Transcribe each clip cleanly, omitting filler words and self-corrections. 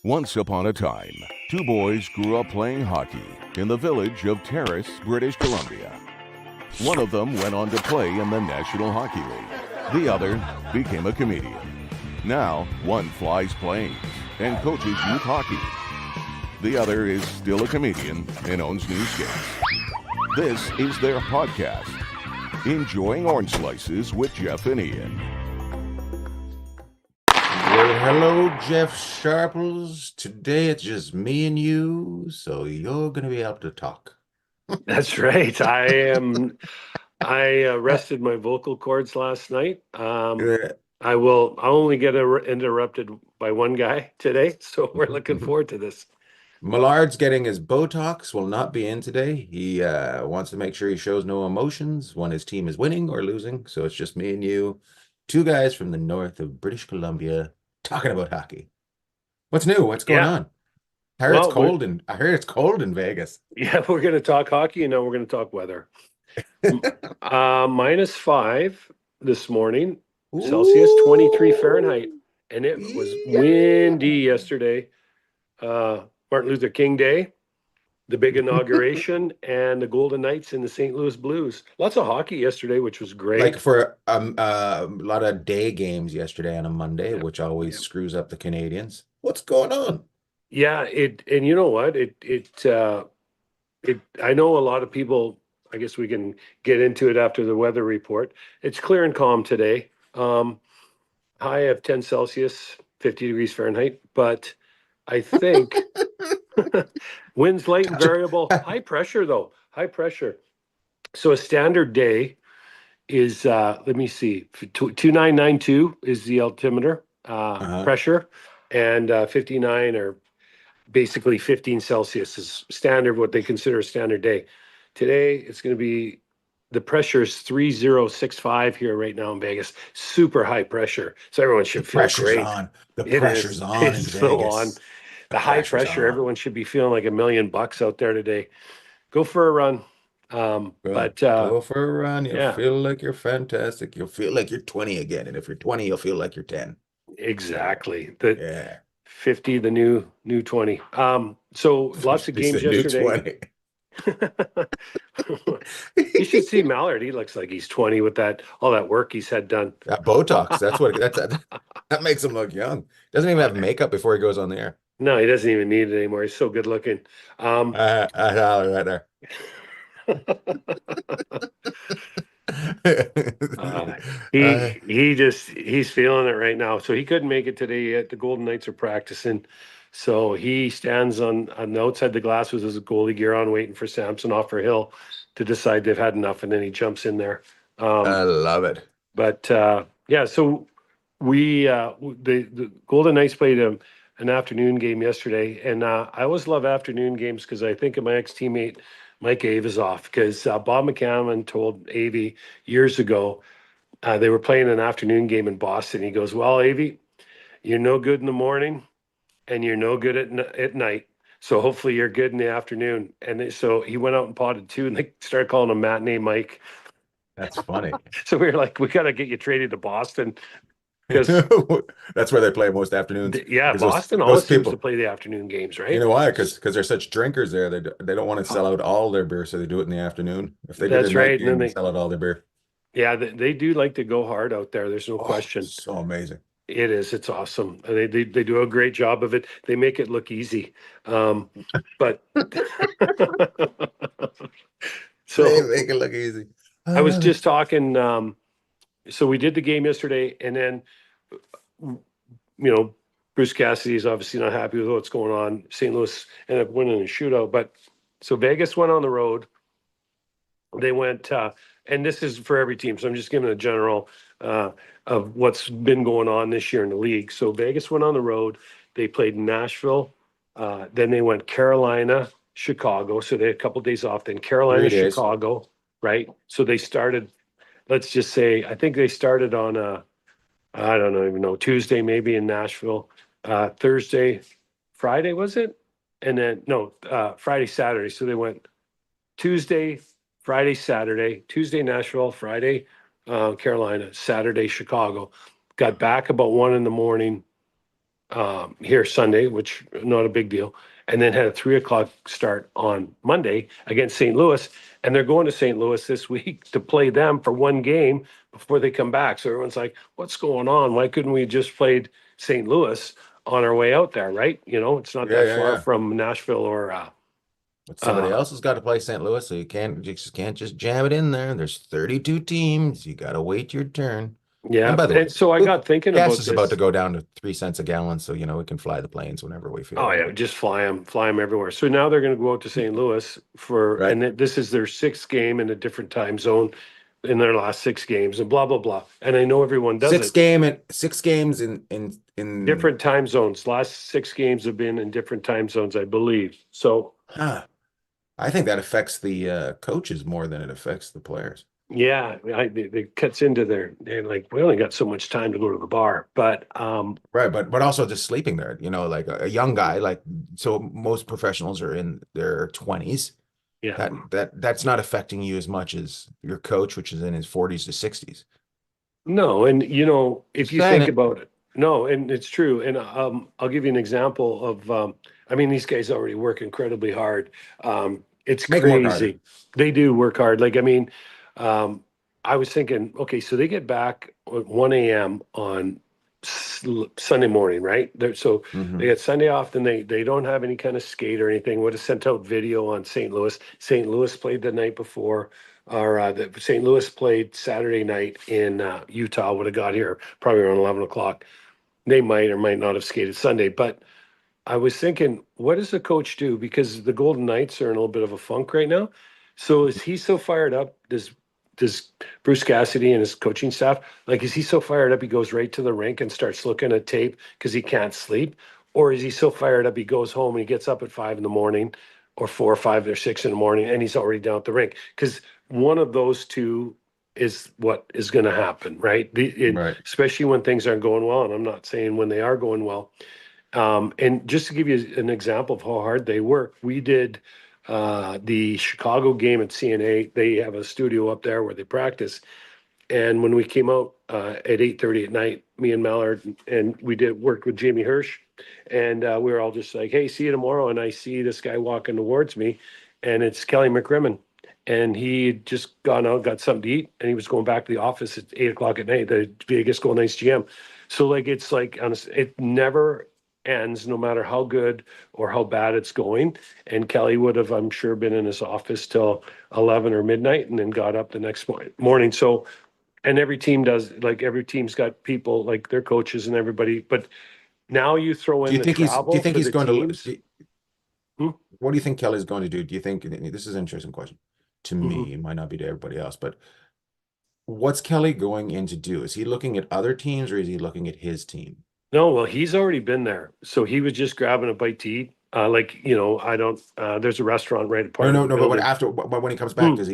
Once upon a time, two boys grew up playing hockey in the village of Terrace, British Columbia. One of them went on to play in the National Hockey League. The other became a comedian. Now, one flies planes and coaches youth hockey. The other is still a comedian and owns newsstands. This is their podcast, Enjoying Orange Slices with Jeff and Ian. Well, hello, Jeff Sharples. Today it's just me and you, so you're going to be able to talk. That's right. I rested my vocal cords last night. I'll only get interrupted by one guy today, so we're looking forward to this. Millard's getting his Botox, will not be in today. He wants to make sure he shows no emotions when his team is winning or losing, so it's just me and you, two guys from the north of British Columbia, talking about hockey. What's new? What's going on? I heard it's cold in Vegas. Yeah, we're going to talk hockey, and now we're going to talk weather. -5 this morning, Celsius, 23 Fahrenheit, and it was windy yesterday. Martin Luther King Day, the big inauguration, and the Golden Knights and the St. Louis Blues. Lots of hockey yesterday, which was great. Like for a lot of day games yesterday on a Monday, which always screws up the Canadians. What's going on? Yeah, and you know what? I know a lot of people, I guess we can get into it after the weather report. It's clear and calm today. High of 10 Celsius, 50 degrees Fahrenheit, but I think winds light and variable, high pressure though, high pressure. So a standard day is, let me see, 2992 is the altimeter pressure, and 59 or basically 15 Celsius is standard, what they consider a standard day. Today, it's going to be, the pressure is 3065 here right now in Vegas. Super high pressure. So everyone should feel great. The pressure's on in Vegas. The high pressure, everyone should be feeling like $1 million out there today. Go for a run. Go for a run. You'll feel like you're fantastic. You'll feel like you're 20 again. And if you're 20, you'll feel like you're 10. Exactly. 50, the new 20. So lots of games yesterday. You should see Mallard. He looks like he's 20 with all that work he's had done. That Botox, that makes him look young. Doesn't even have makeup before he goes on the air. No, he doesn't even need it anymore. He's so good looking. Right there. He's feeling it right now. So he couldn't make it today yet. The Golden Knights are practicing. So he stands on the outside of the glass with his goalie gear on, waiting for Samsonov or Hill to decide they've had enough, and then he jumps in there. I love it. But so the Golden Knights played an afternoon game yesterday, and I always love afternoon games because I think of my ex-teammate Mike Avezov, because Bob McCammon told Avey years ago they were playing an afternoon game in Boston. He goes, "Well, Avey, you're no good in the morning, and you're no good at night. So hopefully you're good in the afternoon." And so he went out and potted two, and they started calling him Matinee Mike. That's funny. So we were like, we got to get you traded to Boston. Because that's where they play most afternoons. Yeah, Boston always seems to play the afternoon games, right? You know why? Because they're such drinkers there. They don't want to sell out all their beer, so they do it in the afternoon. If they That's did a right, night game, and then they sell out all their beer. Yeah, they do like to go hard out there. There's no question. So amazing. It is. It's awesome. They do a great job of it. They make it look easy. But so they make it look easy. I was just talking. So we did the game yesterday, and then Bruce Cassidy is obviously not happy with what's going on. St. Louis ended up winning a shootout, but so Vegas went on the road. They went, and this is for every team, so I'm just giving a general of what's been going on this year in the league. So Vegas went on the road. They played Nashville. Then they went Carolina, Chicago. So they had a couple of days off. Then Carolina, Chicago, right? So they started, let's just say, I think they started on I don't even know, Tuesday maybe in Nashville. Thursday, Friday, was it? And then, Friday, Saturday. So they went Tuesday, Friday, Saturday, Tuesday, Nashville, Friday, Carolina, Saturday, Chicago. Got back about 1 a.m. here Sunday, which not a big deal, and then had a 3 o'clock start on Monday against St. Louis. And they're going to St. Louis this week to play them for one game before they come back. So everyone's like, what's going on? Why couldn't we just played St. Louis on our way out there, right? You know, it's not Yeah, that yeah, far yeah. from Nashville or But somebody else has got to play St. Louis, so you can't just jam it in there. There's 32 teams. You got to wait your turn. yeah. And by the way, And so I got thinking gas about is about to this. go down to 3 cents a gallon, so we can fly the planes whenever we feel Oh like yeah, it. just fly them everywhere. So now they're going to go out to St. Louis for, Right. and this is their sixth game in a different time zone in their last 6 games, and blah blah blah. And I know everyone does it. 6 games in Different time zones. Last 6 games have been in different time zones, I believe. So Huh. I think that affects the coaches more than it affects the players. yeah, it cuts into they're like, we only got so much time to go to the bar, but Right, but also just sleeping there, like a young guy, so most professionals are in their 20s. yeah. That's not affecting you as much as your coach, which is in his 40s to 60s. No, and if Just you saying think it. about it, no, and it's true. And I'll give you an example of, I mean, these guys already work incredibly hard. It's Make them work harder. crazy. They do work hard. Like, I mean, um, I was thinking, okay, so they get back at 1 a.m. on Sunday morning, right? So they Mhm. get Sunday off, then they don't have any kind of skate or anything. Would have sent out video on St. Louis. St. Louis played the night before, or the St. Louis played Saturday night in Utah. Would have got here probably around 11 o'clock. They might or might not have skated Sunday, but I was thinking, what does the coach do? Because the Golden Knights are in a little bit of a funk right now. So is he so fired up? Does Bruce Cassidy and his coaching staff, like, is he so fired up he goes right to the rink and starts looking at tape because he can't sleep? Or is he so fired up he goes home and he gets up at 5 in the morning or 4 or 5 or 6 in the morning and he's already down at the rink? Because one of those two is what is going to happen, right? Right. Especially when things aren't going well. And I'm not saying when they are going well. And just to give you an example of how hard they work, we did the Chicago game at CNA. They have a studio up there where they practice. And when we came out at 8:30 at night, me and Mallard and we did work with Jamie Hirsch, and we were all just like, "Hey, see you tomorrow." And I see this guy walking towards me, and it's Kelly McCrimmon, and he had just gone out, got something to eat, and he was going back to the office at 8 o'clock at night. The Vegas Golden Knights GM. So like, it's like it never ends, no matter how good or how bad it's going. And Kelly would have, I'm sure, been in his office till 11 or midnight, and then got up the next morning. So and every team does, like every team's got people like their coaches and everybody, but now you throw Do in you the think he's? Do you travel think for he's the going to? teams. Hmm? What do you think Kelly's going to do? Do you think this is an interesting question to Mhm. me? It might not be to everybody else, but what's Kelly going in to do? Is he looking at other teams or is he looking at his team? No, well, he's already been there. So he was just grabbing a bite to eat. I don't, there's a restaurant right No, part of no, the no. But building. when he comes back, Hmm. is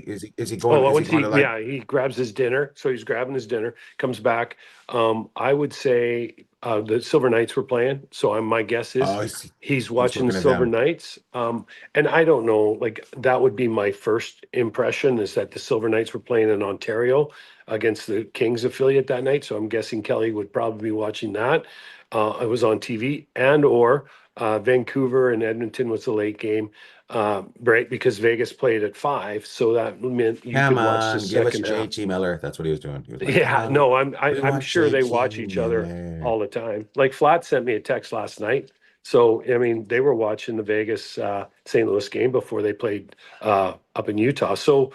he Oh, going? well, Is he once going he, to yeah, he grabs his dinner. So he's grabbing his dinner, comes back. I would say the Silver Knights were playing. So my guess is Oh, he's he's watching the looking at Silver them. Knights. And I don't know, like that would be my first impression is that the Silver Knights were playing in Ontario against the Kings affiliate that night. So I'm guessing Kelly would probably be watching that. It was on TV and or Vancouver and Edmonton was the late game, right? Because Vegas played at 5, so that meant you Come could watch the on, give us second half. JT Miller. That's what he was doing. He was like, "Come Yeah, on, no, we I'm want sure they JT watch each other Miller." all the time. Like Flat sent me a text last night. So I mean, they were watching the Vegas St. Louis game before they played up in Utah. So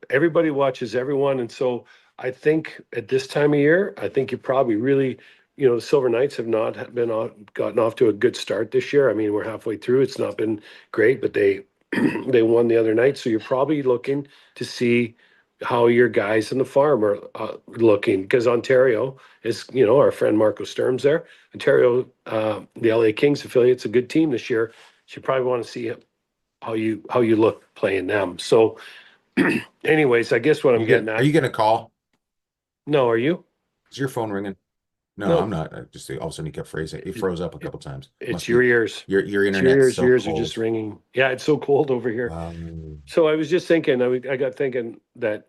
everybody watches everyone, and so I think at this time of year, I think you probably really, the Silver Knights have not gotten off to a good start this year. I mean, we're halfway through. It's not been great, but they they won the other night. So you're probably looking to see how your guys in the farm are looking because Ontario is, our friend Marco Sturm's there. Ontario, the LA Kings affiliate's a good team this year. So you probably want to see how you look playing them. So, anyways, I guess what I'm getting Are at. you getting a call? No, are you? Is your phone ringing? No, I'm No, not. I just all of a sudden he kept phrasing. He it, froze up a it, couple times. it's Must your be ears. your It's your internet's ears. so Your ears are just cold. ringing. Yeah, it's so cold over here. Um, So I was just thinking. I got thinking that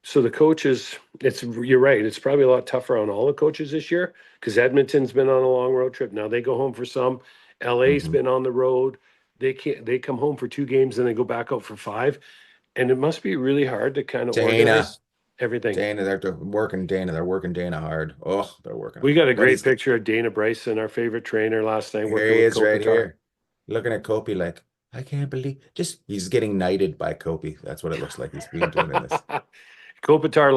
So the coaches, you're right. It's probably a lot tougher on all the coaches this year because Edmonton's been on a long road trip. Now they go home for some. LA's Mhm. been on the road. They come home for 2 games and they go back out for 5. And it must be really hard to kind of Dana, organize everything. they're working Dana. They're working Dana hard. Oh, they're working We him got a hard. But great picture of Dana Bryson, our favorite trainer, last night here working he with is right Kopitar. here, looking at Kopi like, I can't believe. Just he's getting knighted by Kopi. That's what it looks like he's being doing in this. Kopitar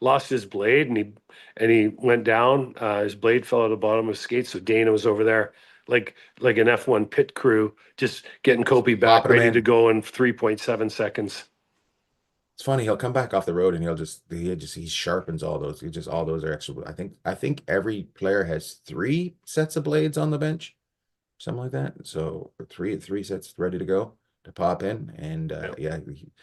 lost his blade and he went down. His blade fell at the bottom of his skate. So Dana was over there like an F1 pit crew, just getting Kopi back Popping him ready to in. go in 3.7 seconds. It's funny. He'll come back off the road and he sharpens all those. He just all those are extra. I think every player has 3 sets of blades on the bench, something like that. So three sets ready to go to pop in. And Yep. yeah,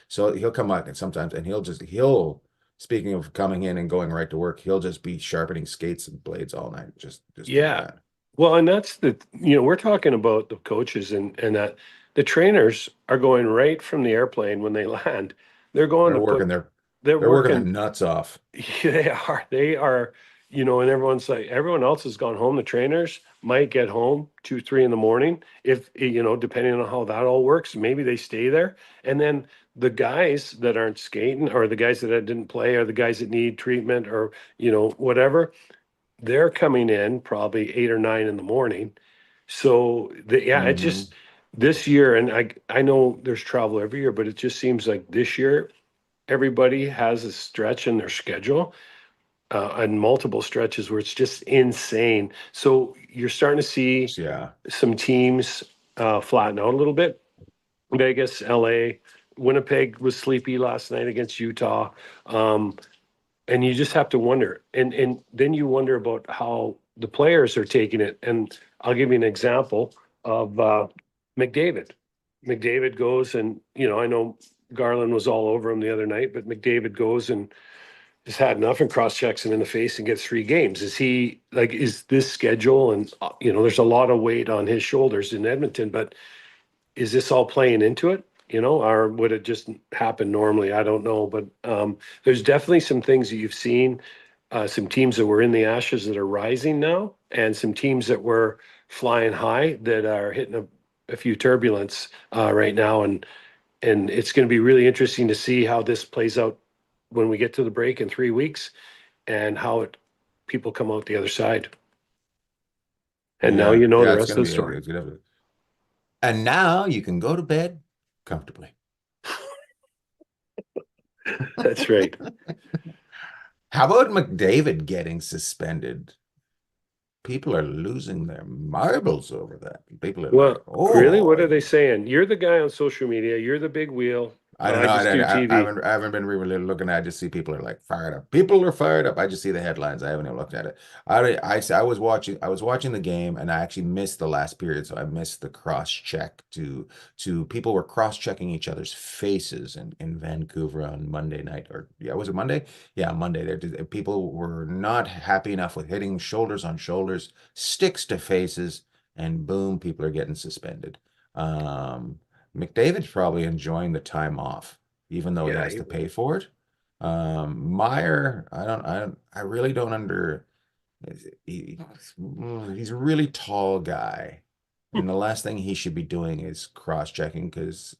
so he'll come out and sometimes and he'll speaking of coming in and going right to work, he'll just be sharpening skates and blades all night, just doing Yeah. that. Well, and that's we're talking about the coaches and that the trainers are going right from the airplane when they land. They're going They're to working put, their they're they're working their working. nuts off. They are, and everyone's like, everyone else has gone home. The trainers might get home 2, 3 in the morning. If, depending on how that all works, maybe they stay there. And then the guys that aren't skating or the guys that didn't play or the guys that need treatment or, whatever, they're coming in probably 8 or 9 in the morning. So it Hmm. just this year, and I know there's travel every year, but it just seems like this year everybody has a stretch in their schedule and multiple stretches where it's just insane. So you're starting to see Yeah. some teams flatten out a little bit. Vegas, LA, Winnipeg was sleepy last night against Utah. Um, and you just have to wonder. And then you wonder about how the players are taking it. And I'll give you an example of McDavid. McDavid goes and, I know Garland was all over him the other night, but McDavid goes and just had enough and cross checks him in the face and gets 3 games. Is this schedule? And, there's a lot of weight on his shoulders in Edmonton, but is this all playing into it? Or would it just happen normally? I don't know. But there's definitely some things that you've seen, some teams that were in the ashes that are rising now, and some teams that were flying high that are hitting a few turbulence right now. And it's going to be really interesting to see how this plays out when we get to the break in 3 weeks and how people come out the other side. And now Yeah. you know Yeah. the It's rest gonna of the be story. it's gonna be. And now you can go to bed comfortably. That's right. How about McDavid getting suspended? People are losing their marbles over that. People are like, Well, really, oh, what are they saying? You're the guy on social media. You're the big wheel. I don't I know. just do TV. I haven't been really looking at it. I just see people are like fired up. People are fired up. I just see the headlines. I haven't even looked at it. I was watching the game and I actually missed the last period. So I missed the cross check to people were cross checking each other's faces in Vancouver on Monday night or yeah, was it Monday? Yeah, Monday. People were not happy enough with hitting shoulders on shoulders, sticks to faces, and boom, people are getting suspended. McDavid's probably enjoying the time off, even though he Yeah, has to pay for it. Meyer, I really don't he, he's a really tall guy. And the last thing he should be doing is cross-checking because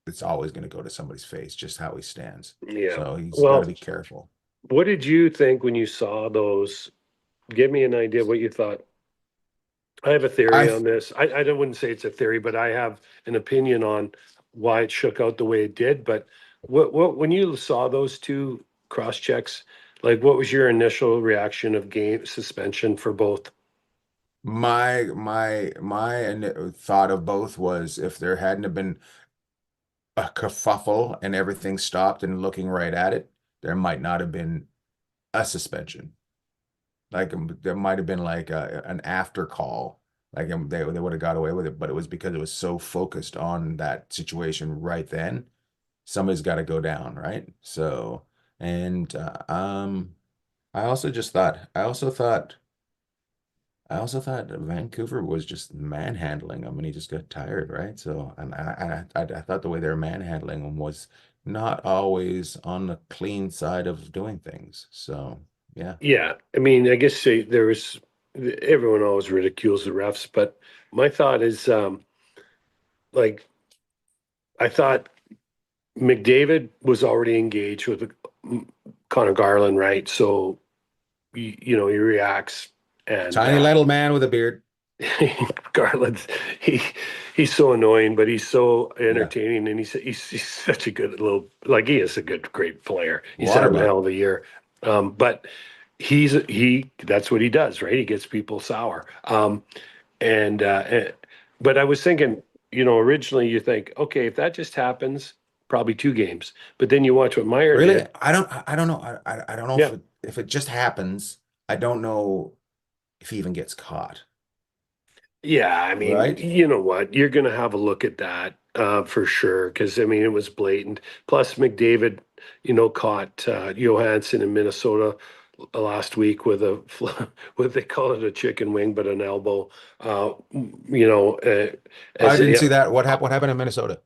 it's always going to go to somebody's face, just how he stands. yeah. So he's got to Well, be careful. what did you think when you saw those? Give me an idea what you thought. I have a theory I on this. Wouldn't say it's a theory, but I have an opinion on why it shook out the way it did. But when you saw those two cross checks, like what was your initial reaction of game suspension for both? my thought of both was if there hadn't have been a kerfuffle and everything stopped and looking right at it, there might not have been a suspension. Like there might have been like an after call. Like they would have got away with it, but it was because it was so focused on that situation right then. Somebody's got to go down, right? So, and I also thought I also thought Vancouver was just manhandling him and he just got tired, right? So, and I thought the way they were manhandling him was not always on the clean side of doing things. So, yeah. Yeah, I mean, I guess there was everyone always ridicules the refs, but my thought is like I thought McDavid was already engaged with Connor Garland, right? So he reacts and Tiny little man with a beard. Garland's he he's so annoying, but he's so Yeah. entertaining, and he's such a good little like he is a good great player. He's Water having a bug. hell of a year, but he that's what he does, right? He gets people sour. But I was thinking, originally you think, okay, if that just happens, probably 2 games, but then you watch what Meyer Really? did. I don't know. I don't know Yeah, if it just happens. I don't know if he even gets caught, yeah. I mean, right? you know what? You're going to have a look at that for sure, because I mean, it was blatant. Plus, McDavid, caught Johansson in Minnesota last week with what they call it a chicken wing, but an elbow. I As didn't see yeah, that. What happened in Minnesota?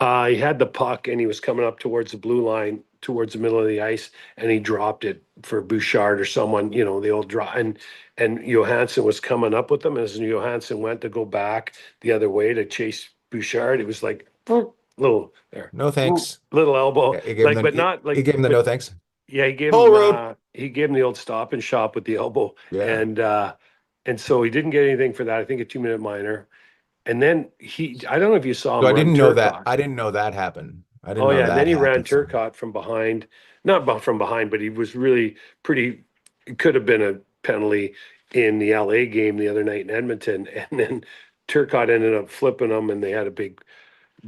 he had the puck and he was coming up towards the blue line, towards the middle of the ice, and he dropped it for Bouchard or someone, the old draw. And Johansson was coming up with him. As Johansson went to go back the other way to chase Bouchard, it was like little there, No thanks. little elbow, Yeah, he gave him like, the but not he like, gave him the but no thanks. yeah, Toll road. he gave him the old stop and shop with the elbow, Yeah. and so he didn't get anything for that. I think a 2-minute minor. And then I don't know if you saw So him run Turcotte. I didn't know that happened. I didn't Oh know yeah, and then that he ran happened. So Turcotte from behind, not from behind, but he was really pretty. It could have been a penalty in the LA game the other night in Edmonton, and then Turcotte ended up flipping him, and they had a big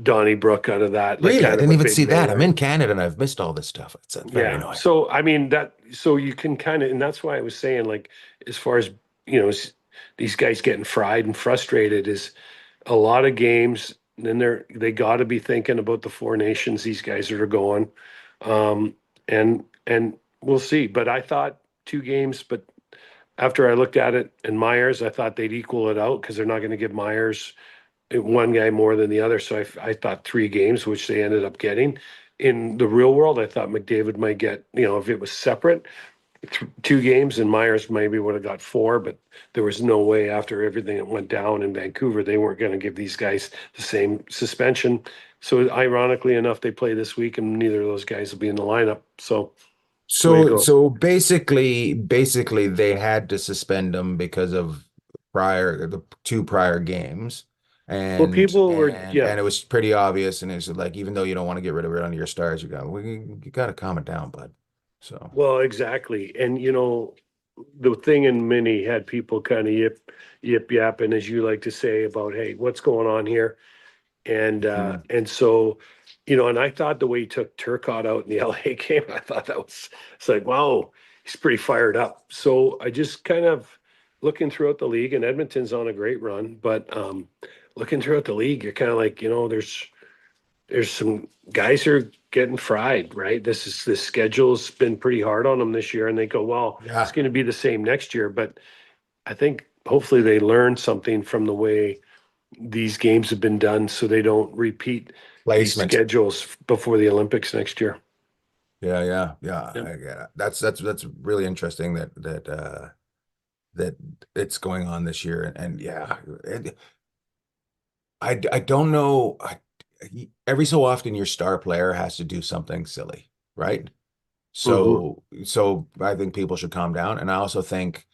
Donnybrook out of that, like really, I kind of didn't a even big see that. I'm melee. in Canada and I've missed all this stuff. It's very Yeah. annoying. So I mean so you can kind of, and that's why I was saying, like, as far as these guys getting fried and frustrated is a lot of games. Then they got to be thinking about the 4 nations these guys are going, and we'll see. But I thought 2 games, but after I looked at it and Myers, I thought they'd equal it out because they're not going to give Myers one guy more than the other. So I thought 3 games, which they ended up getting. In the real world, I thought McDavid might get, if it was separate, 2 games, and Myers maybe would have got 4, but there was no way after everything that went down in Vancouver, they weren't going to give these guys the same suspension. So ironically enough, they play this week and neither of those guys will be in the lineup. So that's the way it goes. So basically they had to suspend him because of the 2 prior games. Well, people were, And yeah. it was pretty obvious. And it's like, even though you don't want to get rid of it under your stars, you got to calm it down, bud. So Well, exactly. And the thing in mini had people kind of yip yapping, as you like to say, about, hey, what's going on here? mhm. And so, and I thought the way he took Turcotte out in the LA game, I thought that was, it's like, wow, he's pretty fired up. So I just kind of looking throughout the league, and Edmonton's on a great run, but looking throughout the league, you're kind of like, there's some guys who are getting fried, right? This schedule's been pretty hard on them this year, and they go, well, it's Yeah, going to be the same next year. But I think hopefully they learn something from the way these games have been done, so they don't repeat these placement. schedules before the Olympics next year. Yeah. Yep. That's really interesting that it's going on this year. And yeah, I don't know. Every so often, your star player has to do something silly, right? Hmm. So I think people should calm down, and I also think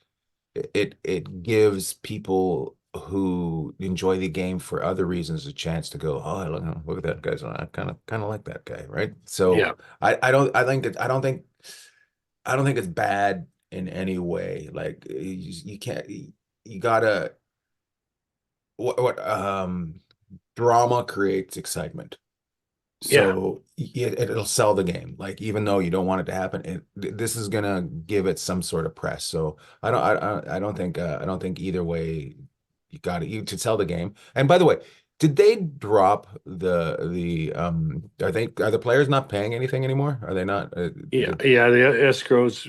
it gives people who enjoy the game for other reasons a chance to go, oh, look at that guy's on. I kind of like that guy, right? So Yeah. I don't think it's bad in any way. Like you can't you gotta what drama creates excitement. Yeah. So it'll sell the game. Like even though you don't want it to happen, this is gonna give it some sort of press. So I don't think either way you got it. You to sell the game. And by the way, Did they drop are the players not paying anything anymore? Are they not? Yeah, yeah, the escrows,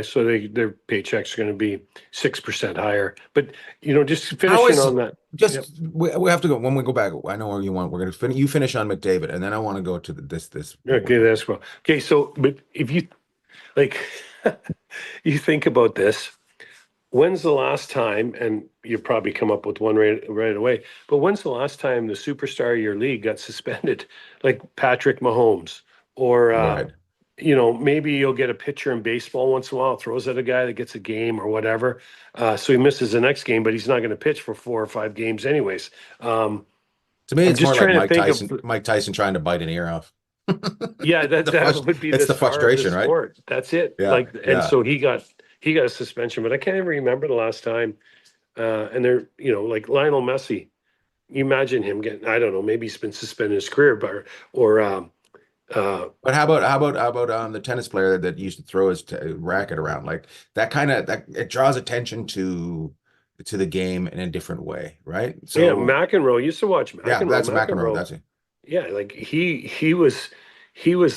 so their paychecks are going to be 6% higher. But just How finishing is on that. Yep. we have to go when we go back. I know where you want. We're gonna finish. You finish on McDavid, and then I want to go to this. Okay, that's well. Okay, so but if you like, you think about this. When's the last time, and you probably come up with one right away, but when's the last time the superstar of your league got suspended, like Patrick Mahomes, or Right. maybe you'll get a pitcher in baseball once in a while, throws at a guy that gets a game or whatever, so he misses the next game, but he's not going to pitch for 4 or 5 games anyways. Um, To me, I'm it's just more like trying to think of, Mike Tyson trying to bite an ear off. yeah, that The that frust- would be it's the the star of the frustration, right? sport. That's it. Yeah, Like, and yeah. so he got a suspension, but I can't even remember the last time. And they're, like Lionel Messi. You imagine him getting, I don't know, maybe he's been suspended his career, but or But how about the tennis player that used to throw his racket around like that it draws attention to the game in a different way, right? yeah, So McEnroe. Used to watch yeah, McEnroe. that's McEnroe. McEnroe, That's it. yeah, like he was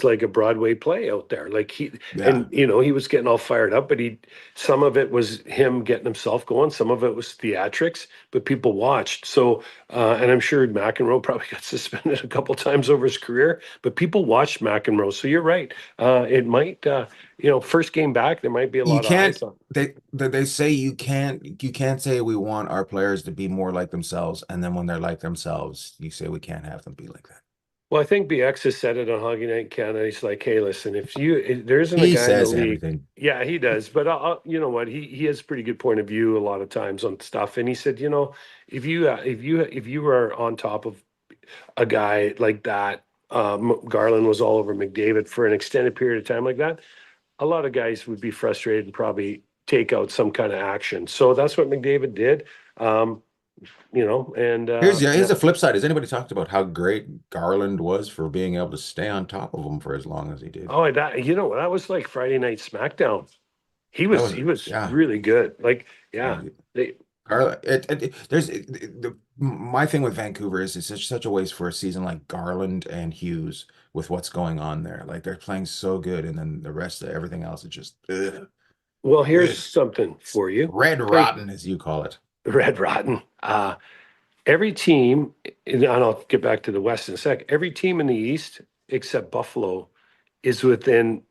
like a Broadway play out there. Like Yeah. and he was getting all fired up, but some of it was him getting himself going, some of it was theatrics, but people watched. So and I'm sure McEnroe probably got suspended a couple times over his career, but people watched McEnroe. So you're right. It might first game back, there might be a You lot of can't eyes on. they say you can't say we want our players to be more like themselves, and then when they're like themselves, you say we can't have them be like that. Well, I think BX has said it on Hockey Night in Canada. He's like, "Hey, listen, if there isn't a He guy in the says league, everything. yeah, he does. But you know what? He has a pretty good point of view a lot of times on stuff. And he said, if you are on top of a guy like that, Garland was all over McDavid for an extended period of time like that. A lot of guys would be frustrated and probably take out some kind of action. So that's what McDavid did. Um, and Here's the flip side. Has anybody talked about how great Garland was for being able to stay on top of him for as long as he did? oh, that was like Friday Night SmackDown. He That was was he was yeah. really good. Like, yeah, Yeah. they Garland, my thing with Vancouver is it's such a waste for a season like Garland and Hughes with what's going on there. Like they're playing so good, and then the rest of everything else is just well, here's ugh. something for you. Red Hey, rotten, as you call it. Red Rotten. Every team, and I'll get back to the West in a sec. Every team in the East except Buffalo is within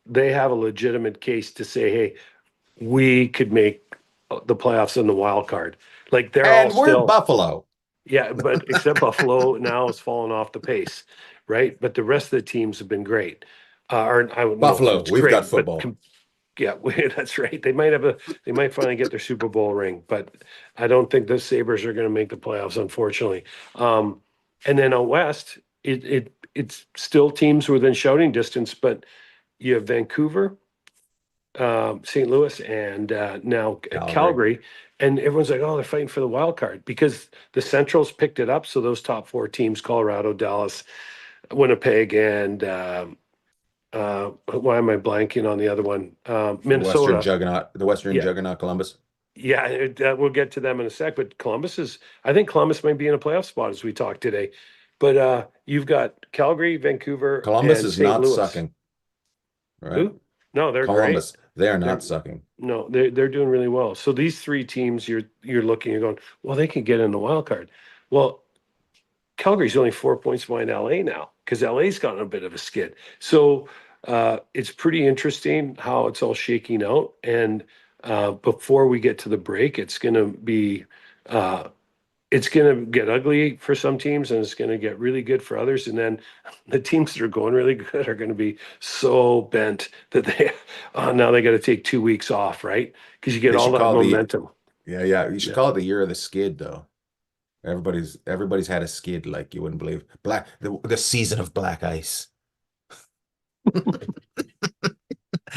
they have a legitimate case to say, hey, we could make the playoffs in the wild card. Like they're all And we're still. Buffalo. Yeah, but except Buffalo now has fallen off the pace, right? But the rest of the teams have been great. Or I don't know if Buffalo, it's we've got great, but football. yeah, that's right. They might finally get their Super Bowl ring, but I don't think the Sabres are going to make the playoffs, unfortunately. And then out west, it's still teams within shouting distance, but you have Vancouver, St. Louis, and now Calgary. Calgary, and everyone's like, "Oh, they're fighting for the wild card," because the Centrals picked it up. So those top four teams: Colorado, Dallas, Winnipeg, and why am I blanking on the other one? Minnesota. The Western Yeah, Juggernaut, Columbus. yeah. We'll get to them in a sec. But I think Columbus might be in a playoff spot as we talk today. But you've got Calgary, Vancouver, Columbus and is St. not Louis. sucking, right? Who? No, they're great. Columbus, they are They're not sucking. No, they're doing really well. So these three teams, you're looking, you're going, well, they could get in the wild card. Well, Calgary's only 4 points behind LA now because LA's gotten a bit of a skid. So it's pretty interesting how it's all shaking out. And before we get to the break, uh, it's going to get ugly for some teams and it's going to get really good for others. And then the teams that are going really good are going to be so bent that now they got to take 2 weeks off, right? Because you get They all should that call momentum. yeah. You should Yeah. call it the year of the skid, though. Everybody's had a skid like you wouldn't believe. The season of black ice.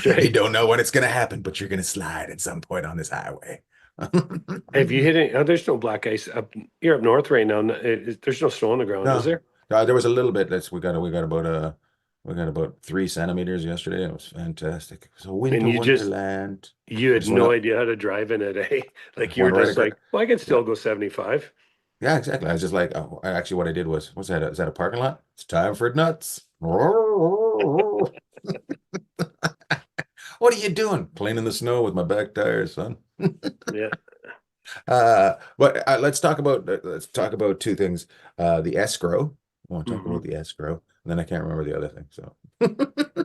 You Right. don't know when it's gonna happen, but you're gonna slide at some point on this highway. Have you hit it? Oh, there's no black ice up. You're up north right now. There's no snow on the ground, is No, there? no, there was a little bit. We got about 3 centimeters yesterday. It was fantastic. It was a And winter wonderland. you I had just went no up, idea how to drive in it, eh? Like you were went right just across. like, well, I can Yeah, still go 75. Yeah, exactly. I was just like, oh, actually, what I did was, what's that? Is that a parking lot? It's time for nuts. What are you doing? Playing in the snow with my back tires, son. Yeah. But let's talk about two things. The escrow. I want to talk about Mhm. the escrow, and then I can't remember the other thing. So,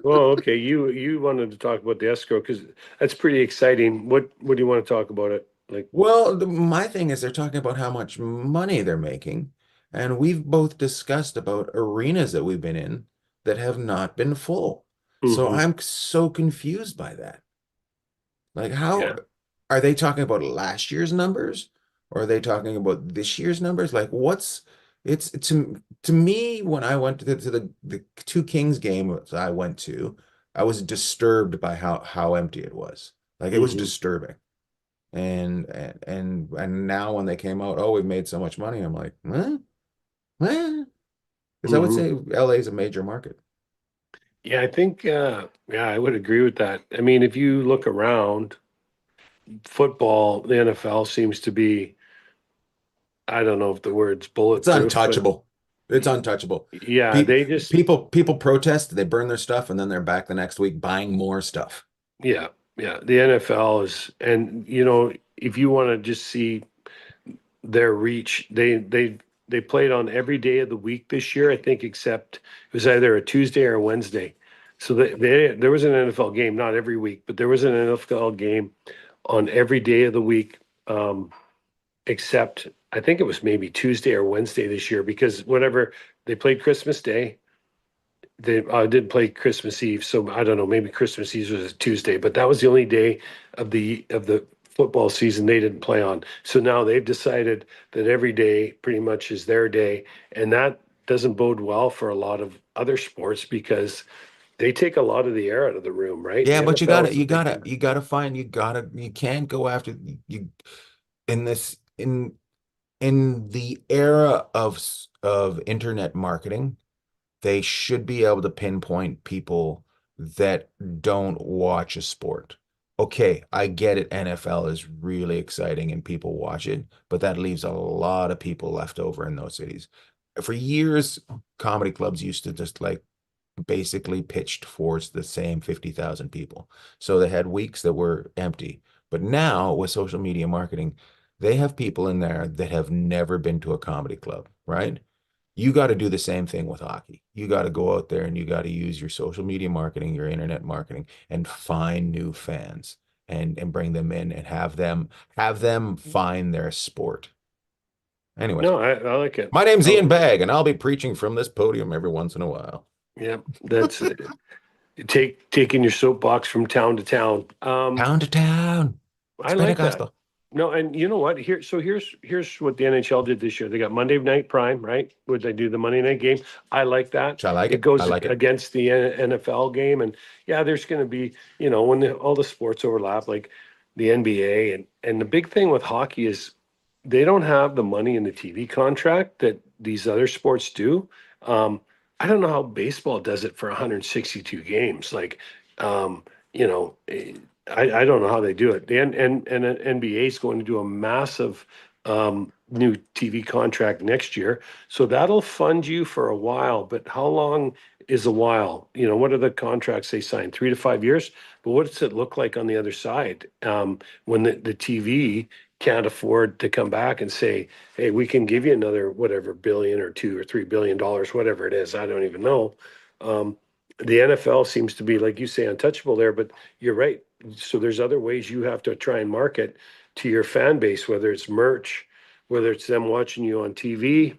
Well, okay. You wanted to talk about the escrow because that's pretty exciting. What do you want to talk about it? Like, well, my thing is they're talking about how much money they're making, and we've both discussed about arenas that we've been in that have not been full. So mhm. I'm so confused by that. Like, how Yeah. are they talking about last year's numbers, or are they talking about this year's numbers? Like, what's it's to me when I went to the two Kings games I went to, I was disturbed by how empty it was. Like, it was Hmm. disturbing. And now when they came out, oh, we've made so much money. I'm like, huh? Huh? Because I would Hmm. say LA is a major market. Yeah, I think yeah, I would agree with that. I mean, if you look around, football, the NFL seems to be, I don't know if the word's It's bulletproof, but untouchable. It's untouchable. yeah, People they just people protest, they burn their stuff, and then they're back the next week buying more stuff. yeah, yeah. The NFL is, and if you want to just see their reach. They played on every day of the week this year, I think, except it was either a Tuesday or a Wednesday. So there was an NFL game, not every week, but there was an NFL game on every day of the week, except I think it was maybe Tuesday or Wednesday this year because whatever they played Christmas Day, they did play Christmas Eve, so I don't know. Maybe Christmas Eve was a Tuesday, but that was the only day of the football season they didn't play on. So now they've decided that every day pretty much is their day, and that doesn't bode well for a lot of other sports because they take a lot of the air out of the room, right? The Yeah, but NFL is a big you can't go after you in this in the era of internet marketing. They should be able to pinpoint people that don't watch a sport. Okay, I get it. NFL is really exciting and people watch it, but that leaves a lot of people left over in those cities. For years, comedy clubs used to just like basically pitched towards the same 50,000 people. So they had weeks that were empty. But now with social media marketing, they have people in there that have never been to a comedy club, right? You got to do the same thing with hockey. You got to go out there and you got to use your social media marketing, your internet marketing, and find new fans and bring them in and have them find their sport. Anyways, no, I like it. my name's I Ian like it. Bagg, and I'll be preaching from this podium every once in a while. Yeah, that's taking your soapbox from town to town. Town to town. I It's like that. Pentecostal. No, and you know what? Here's what the NHL did this year. They got Monday Night Prime, right? Would they do the Monday night game? I like that. I like It it. I goes like it. against the NFL game, and yeah, there's going to be when all the sports overlap, like the NBA, and the big thing with hockey is they don't have the money in the TV contract that these other sports do. I don't know how baseball does it for 162 games. Like, um, you know. I don't know how they do it. The NBA is going to do a massive new TV contract next year, so that'll fund you for a while. But how long is a while? What are the contracts they sign? 3 to 5 years. But what does it look like on the other side when the TV can't afford to come back and say, "Hey, we can give you another whatever billion or $2 or $3 billion, whatever it is." I don't even know. Um, the NFL seems to be, like you say, untouchable there, but you're right. So there's other ways you have to try and market to your fan base, whether it's merch, whether it's them watching you on TV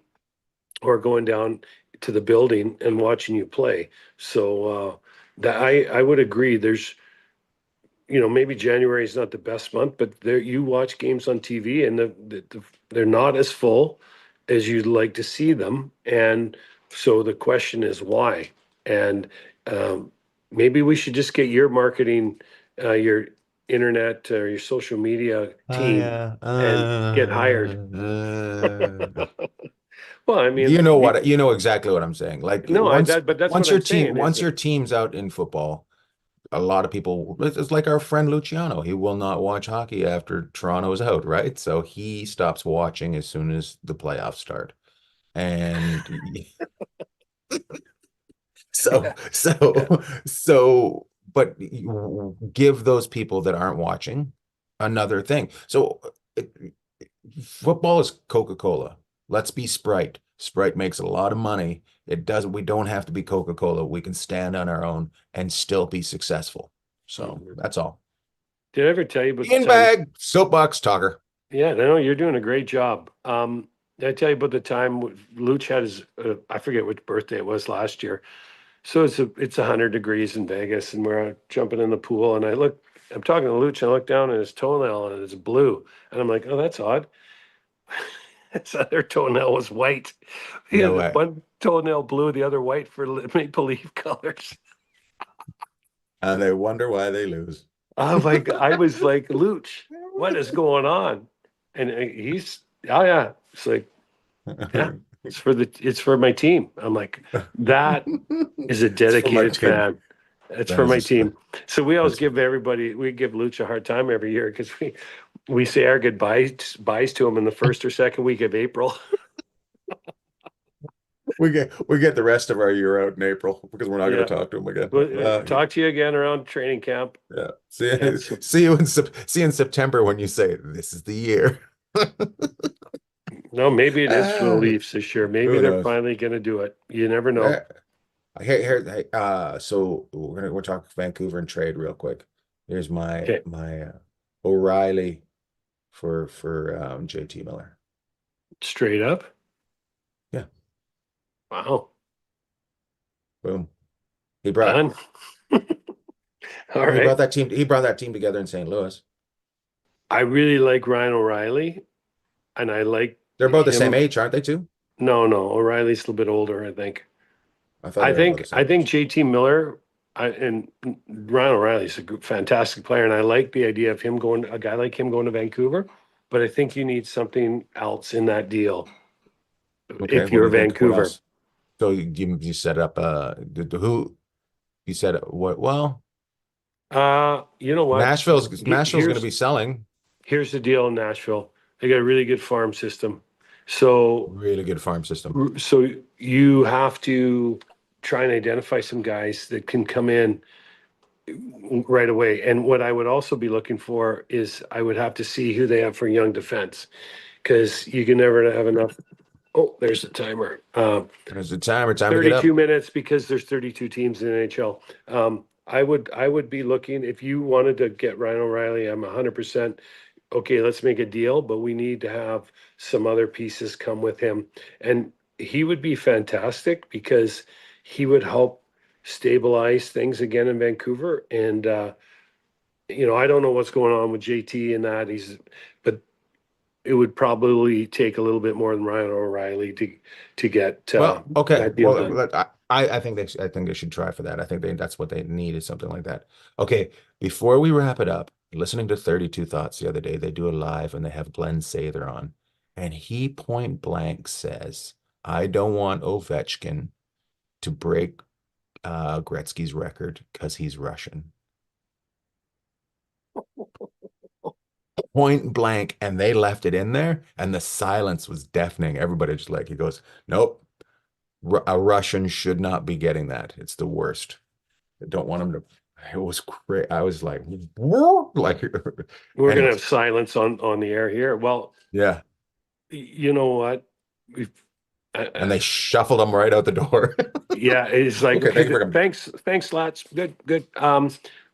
or going down to the building and watching you play. So that I would agree. There's maybe January is not the best month, but there you watch games on TV and they're not as full as you'd like to see them. And so the question is why? And maybe we should just get your marketing, your internet or your social media Oh team yeah. and get hired. Well, I mean, You know exactly what I'm saying. Like no, I that, but that's what I'm saying is once that your team's out in football, a lot of people, it's like our friend Luciano. He will not watch hockey after Toronto is out, right? So he stops watching as soon as the playoffs start. And so, Yeah. Yeah. so, but give those people that aren't watching another thing. So, it, football is Coca-Cola. Let's be Sprite. Sprite makes a lot of money. It doesn't, we don't have to be Coca-Cola. We can stand on our own and still be successful. So Mhm. that's all. Did I ever tell you about the In time? bag, soapbox talker. Yeah, no, you're doing a great job. Did I tell you about the time Luch had his, I forget which birthday it was last year. So it's 100 degrees in Vegas, and we're out jumping in the pool, and I'm talking to Luch, and I look down at his toenail, and it's blue, and I'm like, oh, that's odd. His other toenail was white. He No had way. one toenail blue, the other white for maple leaf colors. And they wonder why they lose. I was like, Luch, what is going on? And oh yeah, it's like, yeah, it's for my team. I'm like, that is a It's for my dedicated team. fan. It's That for is my just, team. So we always that's give we give Luch a hard time every year because we say our goodbyes to him in the first or second week of April. we get the rest of our year out in April because we're not going Yeah. to talk to him again. Well, talk to you again around training camp. Yeah. Yeah. See you in September when you say this is the year. No, maybe it is for the Ah, Leafs this year. Maybe who they're knows? finally going to do it. You never know. Eh, so we're talking Vancouver and trade real quick. Here's my Okay. O'Reilly for JT Miller. Straight up. Yeah, Wow. boom. He brought Done. All he brought right. that team. He brought that team together in St. Louis. I really like Ryan O'Reilly, and I like They're both the same him. age, aren't they, too? No. O'Reilly's a little bit older, I think. I thought they were about the I same think age. JT Miller and Ryan O'Reilly's a fantastic player, and I like the idea of a guy like him going to Vancouver. But I think you need something else in that deal Okay, if what do you're you think? What Vancouver. else? So you set up who you said what? Well, You know what? Nashville's going to be selling Here's the deal in Nashville. They got a really good farm system. So really good farm system. so you have to try and identify some guys that can come in right away. And what I would also be looking for is I would have to see who they have for young defense because you can never have enough. Oh, there's the timer. There's the time or time to get 32 up. minutes because there's 32 teams in the NHL. I would be looking if you wanted to get Ryan O'Reilly. I'm 100% okay. Let's make a deal, but we need to have some other pieces come with him, and he would be fantastic because he would help stabilize things again in Vancouver. And I don't know what's going on with JT and that but it would probably take a little bit more than Ryan O'Reilly to get Well, okay. that deal Well, done. I think they should try for that. I think that's what they need is something like that. Okay, before we wrap it up, listening to 32 Thoughts the other day, they do a live and they have Glenn Sather on, and he point blank says, "I don't want Ovechkin to break Gretzky's record because he's Russian." Point blank, and they left it in there, and the silence was deafening. Everybody just like he goes, "Nope, a Russian should not be getting that. It's the worst. I don't want him to." It was great. I was like, "Whoa," like, We're gonna have anyways, silence on the air here. Well, yeah. you know what? We've, And they shuffled him right out the door. yeah, it's like Okay, thank okay, you for coming. thanks, lots. Good.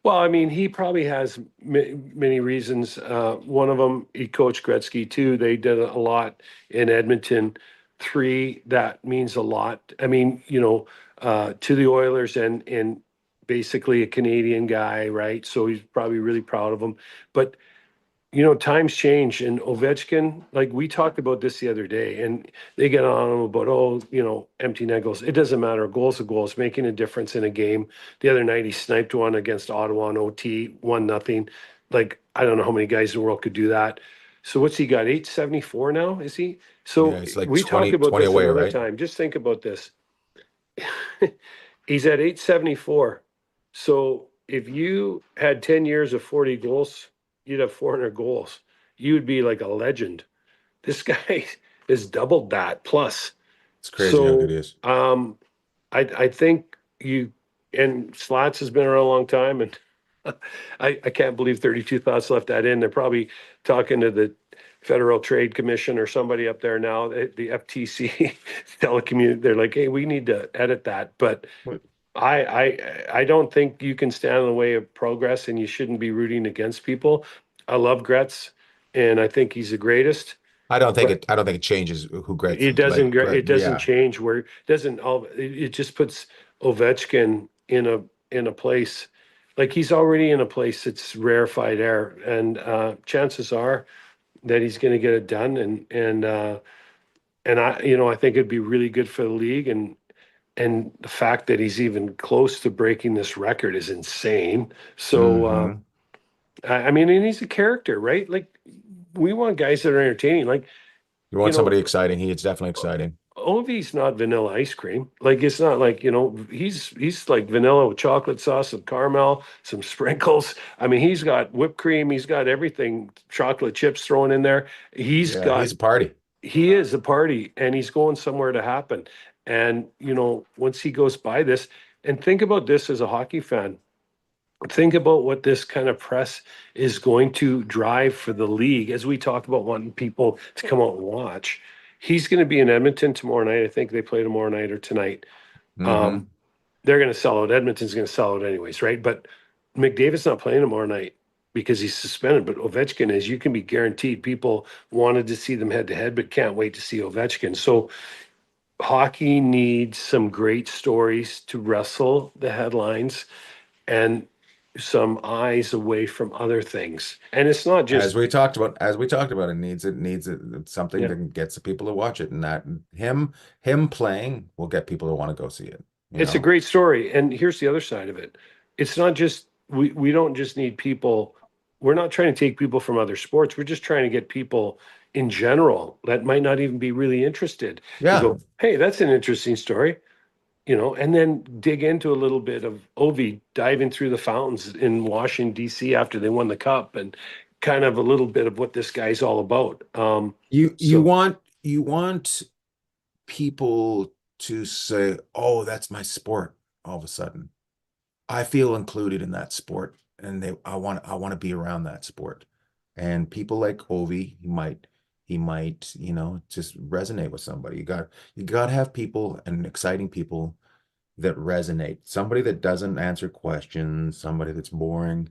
Well, I mean, he probably has many reasons. One of them, he coached Gretzky too. They did a lot in Edmonton. Three, that means a lot. I mean, to the Oilers and basically a Canadian guy, right? So he's probably really proud of him. But times change, and Ovechkin, like we talked about this the other day, and they get on him about, oh, empty net goals. It doesn't matter. Goals are goals, making a difference in a game. The other night he sniped one against Ottawa on OT, 1-0. Like, I don't know how many guys in the world could do that. So what's he got? 874 now, is he? Yeah, So it's like we talked 20, about 20 this away, another right? time. Just think about this. He's at 874. So if you had 10 years of 40 goals, you'd have 400 goals. You would be like a legend. This guy is doubled that plus. It's crazy how good So he is. I think you and Slats has been around a long time, and I can't believe 32 Thoughts left that in. They're probably talking to the Federal Trade Commission or somebody up there now, the FTC telecommunity. They're like, hey, we need to edit that. But What? I don't think you can stand in the way of progress, and you shouldn't be rooting against people. I love Gretz, and I think he's the greatest. I don't think But it. I don't think it changes who Gretz it doesn't. like. It doesn't Yeah, change where it doesn't. It just puts Ovechkin in a place like he's already in a place that's rarefied air, and chances are that he's going to get it done. And I think it'd be really good for the league, and the fact that he's even close to breaking this record is insane. So hmm I mean, and he's a character, right? Like we want guys that are entertaining. Like You you want know, somebody exciting. It's definitely exciting. Ovi's not vanilla ice cream. Like it's not like, he's like vanilla with chocolate sauce and caramel, some sprinkles. I mean, he's got whipped cream, he's got everything, chocolate chips thrown in there. He's Yeah, got he's a party. he is a party, and he's going somewhere to happen. And once he goes by this, and think about this as a hockey fan, think about what this kind of press is going to drive for the league as we talk about wanting people to come out and watch. He's going to be in Edmonton tomorrow night. I think they play tomorrow night or tonight. hmm Um, they're going to sell out. Edmonton's going to sell out anyways, right? But McDavid's not playing tomorrow night because he's suspended. But Ovechkin is. You can be guaranteed people wanted to see them head to head, but can't wait to see Ovechkin. So hockey needs some great stories to wrestle the headlines and some eyes away from other things. And it's not just, As we talked about, it's something yeah, that gets the people to watch it, and that him playing will get people to want to go see it. You it's a know? great story. And here's the other side of it. It's not just, we don't just need people, we're not trying to take people from other sports. We're just trying to get people in general that might not even be really interested to Yeah, go, hey, that's an interesting story. And then dig into a little bit of Ovi diving through the fountains in Washington, D.C. after they won the cup, and kind of a little bit of what this guy's all about. you So want people to say, "Oh, that's my sport." All of a sudden, I feel included in that sport, and I want to be around that sport. And people like Ovi, he might, just resonate with somebody. You got to have people and exciting people that resonate. Somebody that doesn't answer questions, somebody that's boring.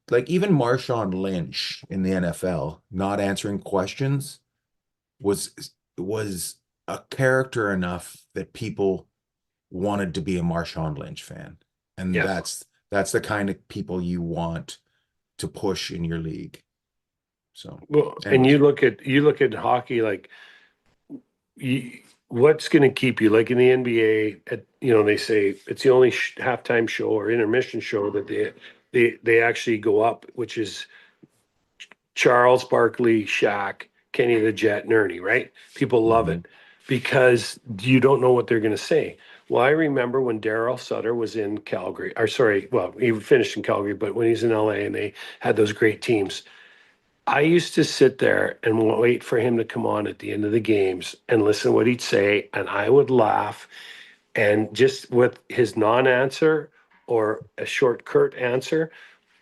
Like even Marshawn Lynch in the NFL, not answering questions was a character enough that people wanted to be a Marshawn Lynch fan. And yeah, that's the kind of people you want to push in your league. So, well, and anyways, you look at hockey like you, what's going to keep you like in the NBA. They say it's the only halftime show or intermission show that they actually go up, which is Charles Barkley, Shaq, Kenny the Jet, and Ernie, right? People love mhm. it because you don't know what they're going to say. Well, I remember when Daryl Sutter was in Calgary, or sorry, well, he finished in Calgary, but when he's in LA and they had those great teams, I used to sit there and wait for him to come on at the end of the games and listen to what he'd say, and I would laugh. And just with his non-answer or a short, curt answer,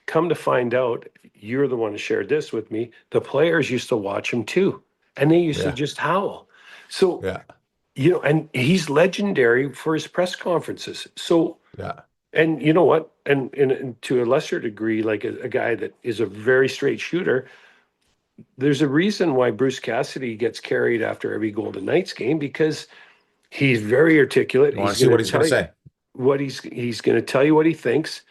come to find out, you're the one who shared this with me. The players used to watch him too, and they used to Yeah, just howl. So, yeah, and he's legendary for his press conferences. So, yeah. and you know what? And to a lesser degree, like a guy that is a very straight shooter, there's a reason why Bruce Cassidy gets carried after every Golden Knights game because he's very articulate. You want He's to see going to what he's going tell to you say? what he's going to tell you what he thinks.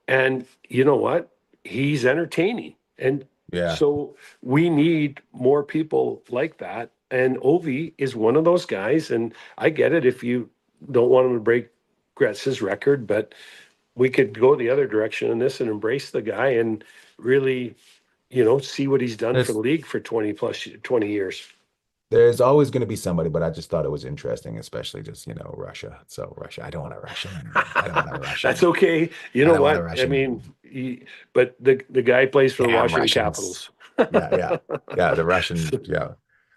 And you know what? He's entertaining. And Yeah. so we need more people like that. And Ovi is one of those guys. And I get it if you don't want him to break Gretz's record, but we could go the other direction in this and embrace the guy and really, see what he's done for It's the league for 20 plus 20 years. there's always going to be somebody, but I just thought it was interesting, especially just, Russia. So Russia, I don't want a Russian. I don't want a That's Russian. okay. You I know don't want a what? I mean, Russian. but the guy plays for the Damn Washington Russians. Capitals. Yeah, yeah, yeah. The Russian. So Yeah.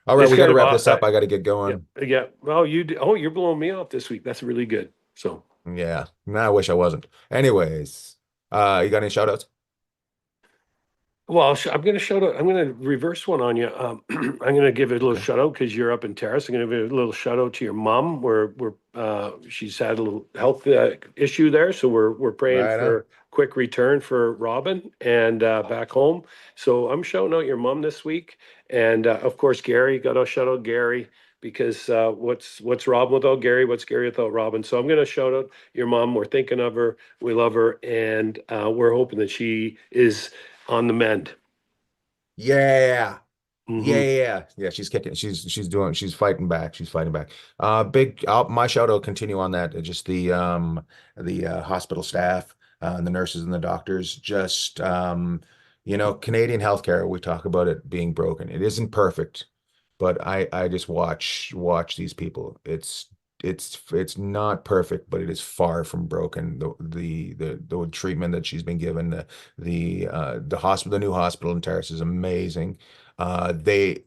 All right, it's we got kind to of wrap this up. I got to get yeah, going. yeah. Well, you're blowing me off this week. That's really good. So. Yeah. No, I wish I wasn't. Anyways, you got any shout outs? Well, I'm going to shout out. I'm going to reverse one on you. I'm going to give it a little Okay. shout out because you're up in Terrace. I'm going to give it a little shout out to your mom, where she's had a little health issue there, so we're praying Right on. for quick return for Robin and back home. So I'm shouting out your mom this week, and of course Gary. Got to shout out Gary because what's Robin without Gary? What's Gary without Robin? So I'm going to shout out your mom. We're thinking of her. We love her, and we're hoping that she is on the mend. Yeah. Yeah, Hmm. yeah, yeah. Yeah, she's kicking. She's fighting back. She's fighting back. Big my shout out continue on that. Just the hospital staff, and the nurses and the doctors. Just Canadian healthcare, we talk about it being broken. It isn't perfect, but I just watch these people. It's not perfect, but it is far from broken. The treatment that she's been given, the hospital, the new hospital in Terrace is amazing. They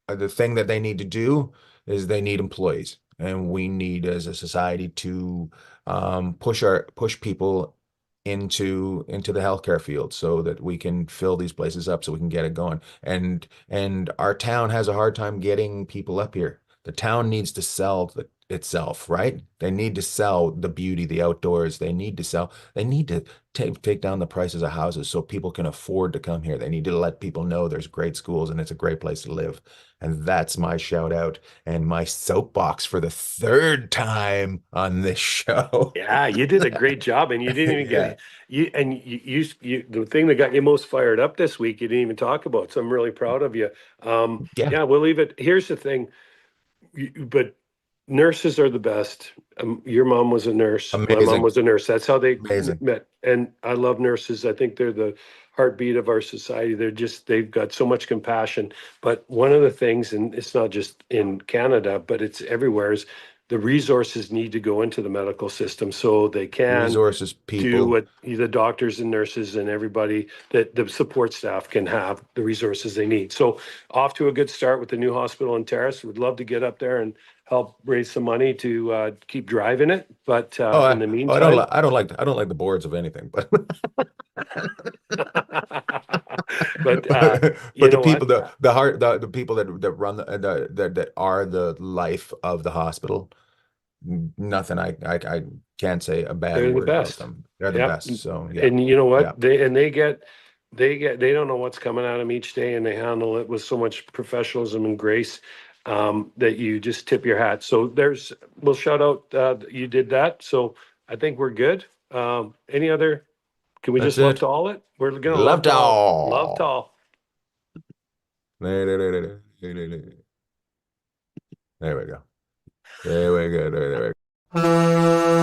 the thing that they need to do is they need employees, and we need as a society to push people into the healthcare field so that we can fill these places up so we can get it going. And our town has a hard time getting people up here. The town needs to sell itself, right? They need to sell the beauty, the outdoors. They need to take down the prices of houses so people can afford to come here. They need to let people know there's great schools and it's a great place to live. And that's my shout out and my soapbox for the third time on this show. Yeah, you did a great job, and you didn't even Yeah. get the thing that got you most fired up this week. You didn't even talk about, so I'm really proud of you. Yeah. Yeah, we'll leave it. Here's the thing, but nurses are the best. Your mom was a nurse. My mom Amazing. was a nurse. That's how they Amazing. met. And I love nurses. I think they're the heartbeat of our society. They've got so much compassion. But one of the things, and it's not just in Canada, but it's everywhere, is the resources need to go into the medical system so they can Resources, do people. what the doctors and nurses and everybody that the support staff can have the resources they need. So off to a good start with the new hospital in Terrace. Would love to get up there and help raise some money to keep driving it. But Oh, in the I don't meantime, like I don't like the boards of anything, but but but you the know people what? the heart the people that run that are the life of the hospital, nothing I can't say a bad They're the word about best. them. They're the Yeah. best. So yeah. And you know Yeah. what? They don't know what's coming at them each day, and they handle it with so much professionalism and grace that you just tip your hat. So we'll shout out you did that. So I think we're good. Any other? Can we That's just love it. to all it? We're gonna Love love to to all. Love to all. all. There we go. There we go. There we go.